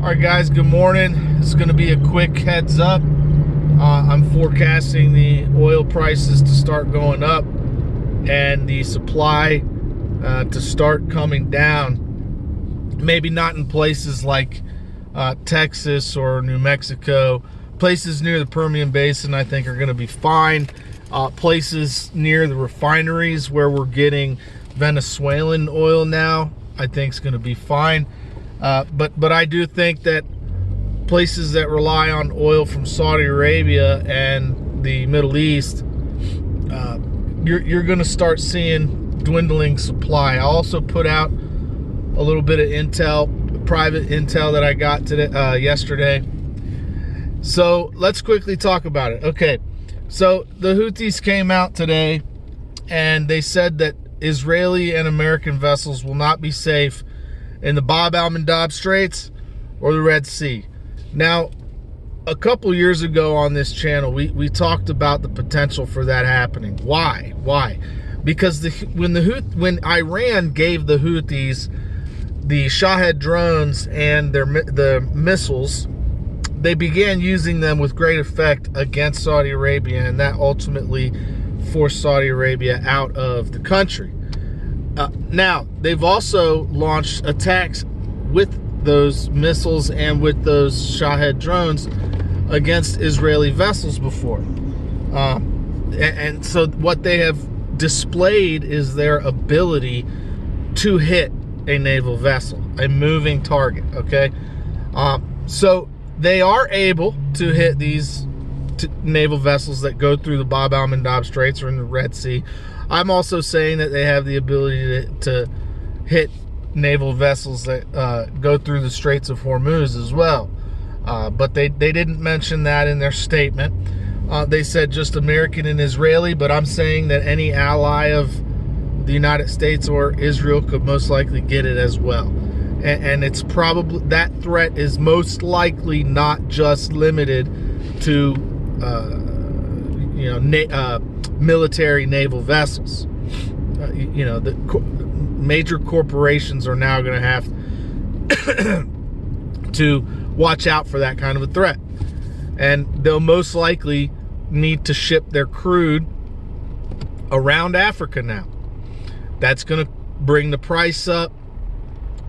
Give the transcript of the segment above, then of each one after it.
All right, guys, good morning. This is going to be a quick heads up. I'm forecasting the oil prices to start going up and the supply to start coming down. Maybe not in places like Texas or New Mexico. Places near the Permian Basin, I think, are going to be fine. Places near the refineries where we're getting Venezuelan oil now, I think is going to be fine. But I do think that places that rely on oil from Saudi Arabia and the Middle East, you're going to start seeing dwindling supply. I also put out a little bit of intel, private intel that I got today, yesterday. So let's quickly talk about it. Okay, so the Houthis came out today and they said that Israeli and American vessels will not be safe in the Bab al-Mandab Straits or the Red Sea. Now, a couple years ago on this channel, we talked about the potential for that happening. Why? Because when Iran gave the Houthis the Shahed drones and the missiles, they began using them with great effect against Saudi Arabia, and that ultimately forced Saudi Arabia out of the country. Now, they've also launched attacks with those missiles and with those Shahed drones against Israeli vessels before. And so what they have displayed is their ability to hit a naval vessel, a moving target, okay? So they are able to hit these naval vessels that go through the Bab al-Mandab Straits or in the Red Sea. I'm also saying that they have the ability to hit naval vessels that go through the Straits of Hormuz as well. But they didn't mention that in their statement. They said just American and Israeli, but I'm saying that any ally of the United States or Israel could most likely get it as well. And it's probably, that threat is most likely not just limited to military naval vessels. The major corporations are now going to have to watch out for that kind of a threat, and they'll most likely need to ship their crude around Africa now. That's going to bring the price up,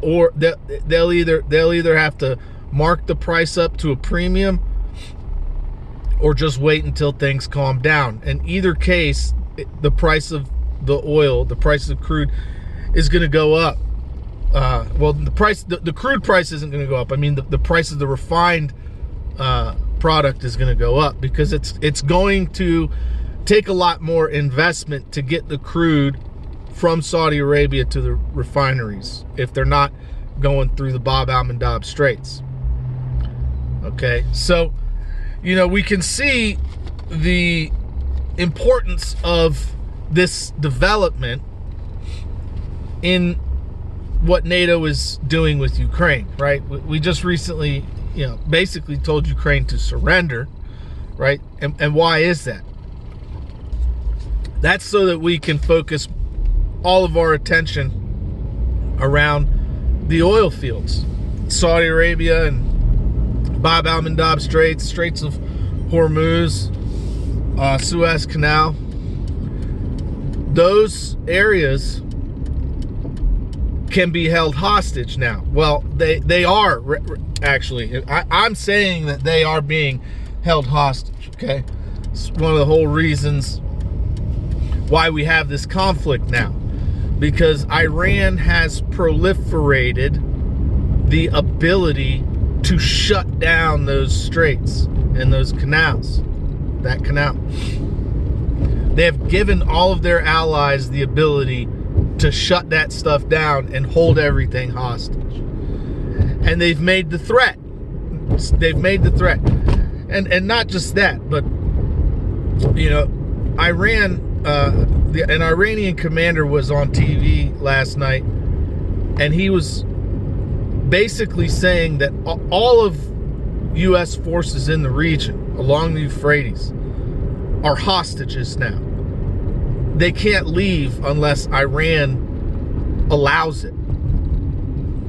or they'll either have to mark the price up to a premium or just wait until things calm down. In either case, the price of the oil, the price of crude, is going to go up. Well, the crude price isn't going to go up. I mean, the price of the refined product is going to go up, because it's going to take a lot more investment to get the crude from Saudi Arabia to the refineries if they're not going through the Bab al-Mandab Straits. Okay, so we can see the importance of this development in what NATO is doing with Ukraine, right? We just recently, basically told Ukraine to surrender, right? And why is that? That's so that we can focus all of our attention around the oil fields, Saudi Arabia and Bab al-Mandab Straits, Straits of Hormuz, Suez Canal. Those areas can be held hostage now. Well, they are actually. I'm saying that they are being held hostage, okay? It's one of the whole reasons why we have this conflict now, because Iran has proliferated the ability to shut down those straits and those canals, that canal. They have given all of their allies the ability to shut that stuff down and hold everything hostage. And they've made the threat. And not just that, but Iran, an Iranian commander was on TV last night, and he was basically saying that all of U.S. forces in the region along the Euphrates are hostages now. They can't leave unless Iran allows it.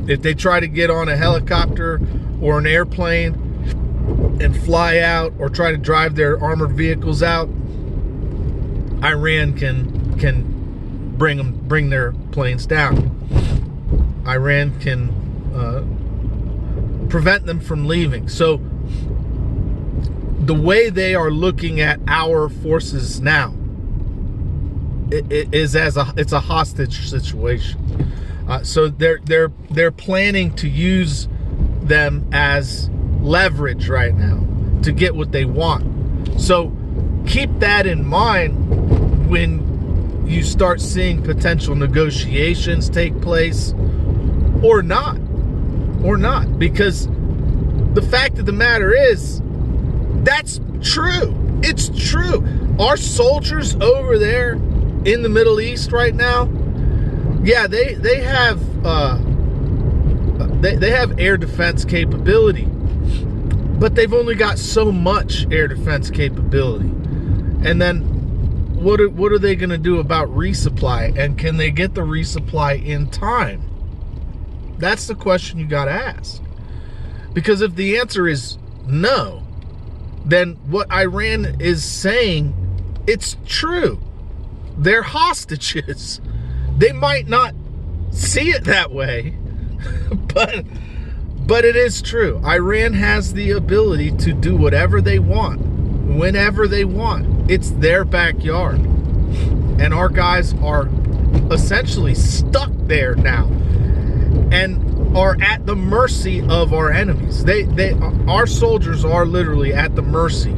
If they try to get on a helicopter or an airplane and fly out, or try to drive their armored vehicles out, Iran can bring their planes down. Iran can prevent them from leaving. So the way they are looking at our forces now, it's a hostage situation. So they're planning to use them as leverage right now to get what they want. So keep that in mind when you start seeing potential negotiations take place, or not, because the fact of the matter is, that's true. It's true. Our soldiers over there in the Middle East right now, yeah, they have air defense capability, but they've only got so much air defense capability. And then what are they going to do about resupply? And can they get the resupply in time? That's the question you got to ask. Because if the answer is no, then what Iran is saying, it's true. They're hostages. They might not see it that way, but it is true. Iran has the ability to do whatever they want, whenever they want. It's their backyard. And our guys are essentially stuck there now and are at the mercy of our enemies. Our soldiers are literally at the mercy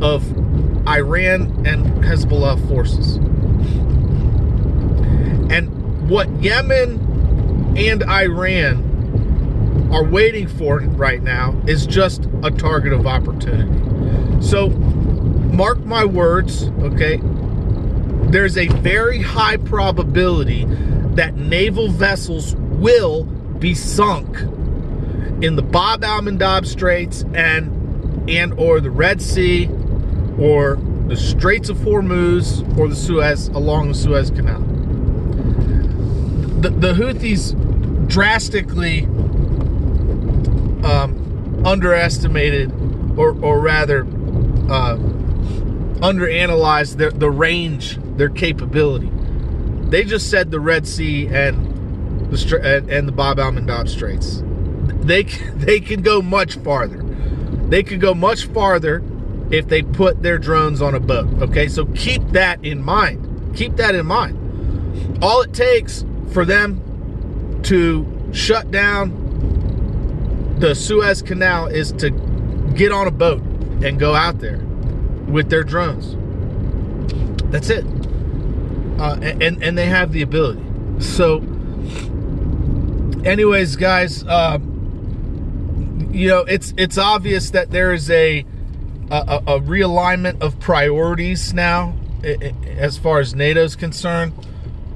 of Iran and Hezbollah forces. And what Yemen and Iran are waiting for right now is just a target of opportunity. So mark my words, okay? There's a very high probability that naval vessels will be sunk in the Bab al-Mandab Straits and or the Red Sea or the Straits of Hormuz or the Suez, along the Suez Canal. The Houthis drastically underestimated, or rather underanalyzed the range, their capability. They just said the Red Sea and the Bab al-Mandab Straits. They can go much farther. They could go much farther if they put their drones on a boat. Okay, so keep that in mind. Keep that in mind. All it takes for them to shut down the Suez Canal is to get on a boat and go out there with their drones. That's it. And they have the ability. So anyways, guys, it's obvious that there is a realignment of priorities now as far as NATO's concerned.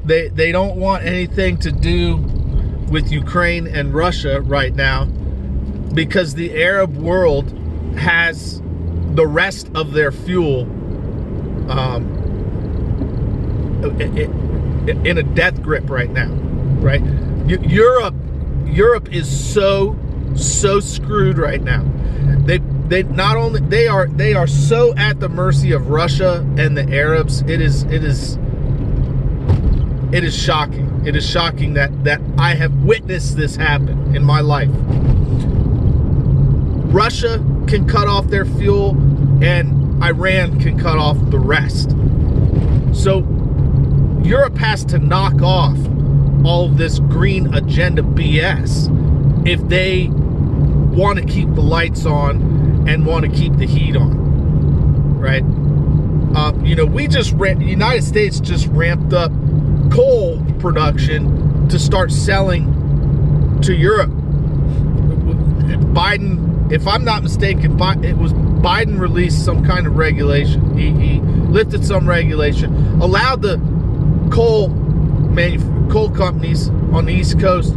They don't want anything to do with Ukraine and Russia right now, because the Arab world has the rest of their fuel in a death grip right now, right? Europe is so screwed right now. They are so at the mercy of Russia and the Arabs. It is shocking. It is shocking that I have witnessed this happen in my life. Russia can cut off their fuel and Iran can cut off the rest. So Europe has to knock off all of this green agenda BS if they want to keep the lights on and want to keep the heat on, right? The United States just ramped up coal production to start selling to Europe. Biden, if I'm not mistaken, Biden released some kind of regulation. He lifted some regulation, allowed the coal companies on the East Coast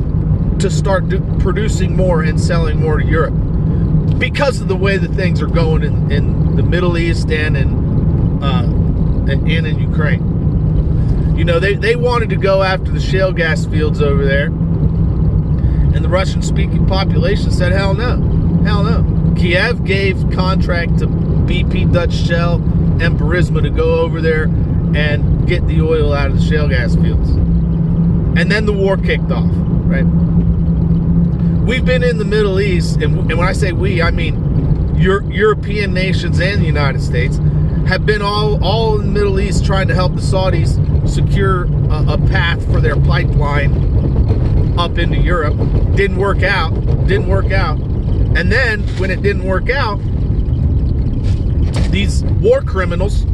to start producing more and selling more to Europe, because of the way that things are going in the Middle East and in Ukraine. They wanted to go after the shale gas fields over there, And the Russian-speaking population said, hell no, hell no. Kiev gave contract to BP, Dutch Shell, and Burisma to go over there and get the oil out of the shale gas fields. And then the war kicked off, right? We've been in the Middle East, and when I say we, I mean European nations and the United States have been all in the Middle East trying to help the Saudis secure a path for their pipeline up into Europe. Didn't work out. And then when it didn't work out, these war criminals,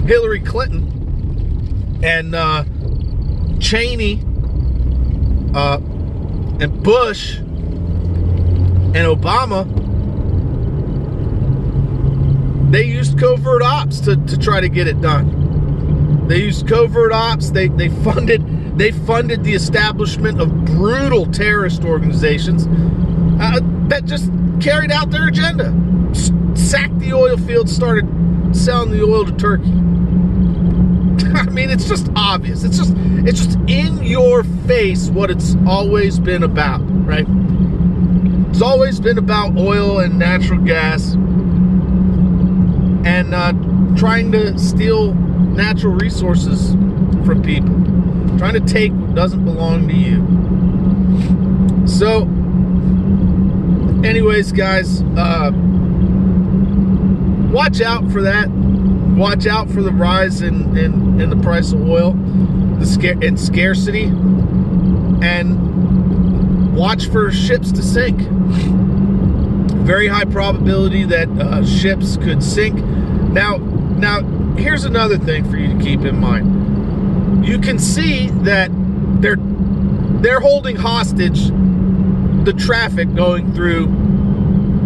Hillary Clinton and Cheney and Bush and Obama, they used covert ops to try to get it done. They used covert ops. They funded the establishment of brutal terrorist organizations that just carried out their agenda. Sacked the oil fields, started selling the oil to Turkey. I mean, it's just obvious. It's just in your face what it's always been about, right? It's always been about oil and natural gas and trying to steal natural resources from people. Trying to take what doesn't belong to you. So, anyways, guys, watch out for that. Watch out for the rise in the price of oil, and scarcity, and watch for ships to sink. Very high probability that ships could sink. Now, here's another thing for you to keep in mind. You can see that they're holding hostage the traffic going through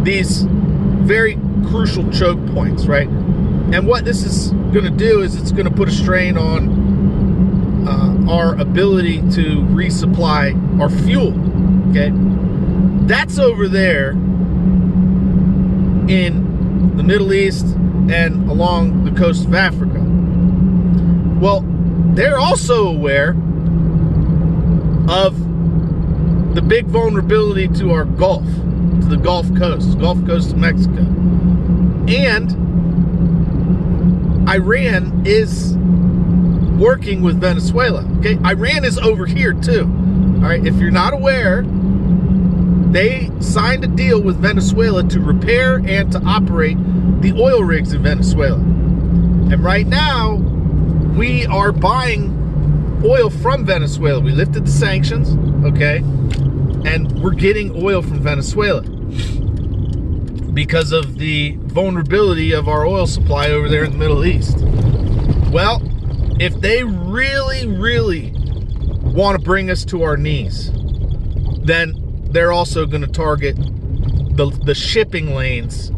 these very crucial choke points, right? And what this is going to do is it's going to put a strain on our ability to resupply our fuel, okay? That's over there in the Middle East and along the coast of Africa. Well, they're also aware of the big vulnerability to our Gulf, to the Gulf Coast of Mexico. And Iran is working with Venezuela, okay? Iran is over here too, all right? If you're not aware, they signed a deal with Venezuela to repair and to operate the oil rigs in Venezuela. And right now, we are buying oil from Venezuela. We lifted the sanctions, okay? And we're getting oil from Venezuela because of the vulnerability of our oil supply over there in the Middle East. Well, if they really, really want to bring us to our knees, then they're also going to target the shipping lanes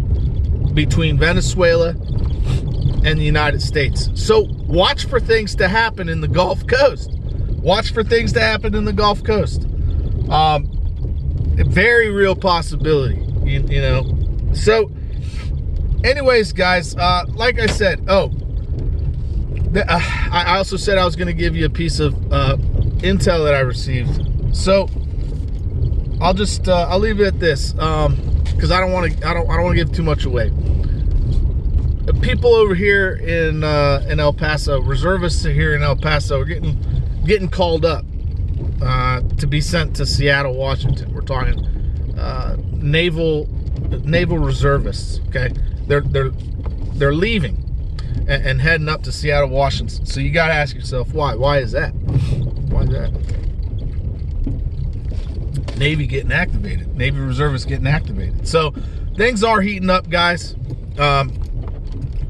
between Venezuela and the United States. So watch for things to happen in the Gulf Coast. Watch for things to happen in the Gulf Coast. A very real possibility, you know. So, anyways, guys, like I said, I also said I was going to give you a piece of intel that I received. So, I'll just I'll leave it at this, because I don't want to give too much away. People over here in El Paso, reservists here in El Paso, are getting called up to be sent to Seattle, Washington. We're talking naval reservists. Okay, they're leaving and heading up to Seattle, Washington. So you got to ask yourself why. Why is that? Why is that? Navy getting activated. Navy reservists getting activated. So things are heating up, guys.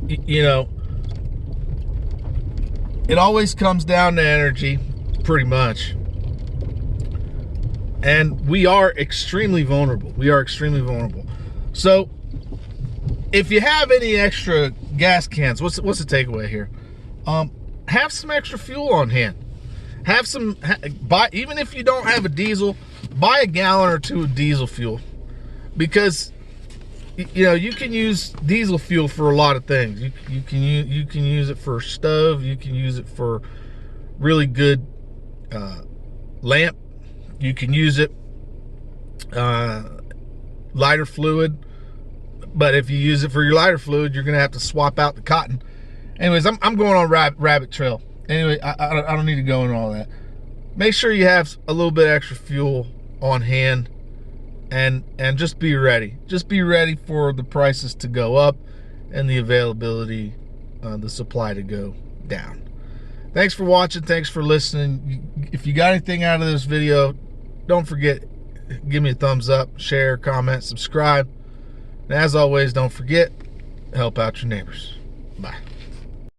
You know, it always comes down to energy, pretty much. And we are extremely vulnerable. We are extremely vulnerable. So if you have any extra gas cans, what's the takeaway here? Have some extra fuel on hand. Have some, buy, even if you don't have a diesel, buy a gallon or two of diesel fuel, because you know you can use diesel fuel for a lot of things. You can use it for a stove. You can use it for really good lamp. You can use it lighter fluid. But if you use it for your lighter fluid, you're gonna have to swap out the cotton. Anyways, I'm going on rabbit trail. Anyway, I don't need to go into all that. Make sure you have a little bit extra fuel on hand, and just be ready. Just be ready for the prices to go up and the availability, the supply to go down. Thanks for watching. Thanks for listening. If you got anything out of this video, don't forget, give me a thumbs up, share, comment, subscribe. And as always, don't forget, help out your neighbors. Bye.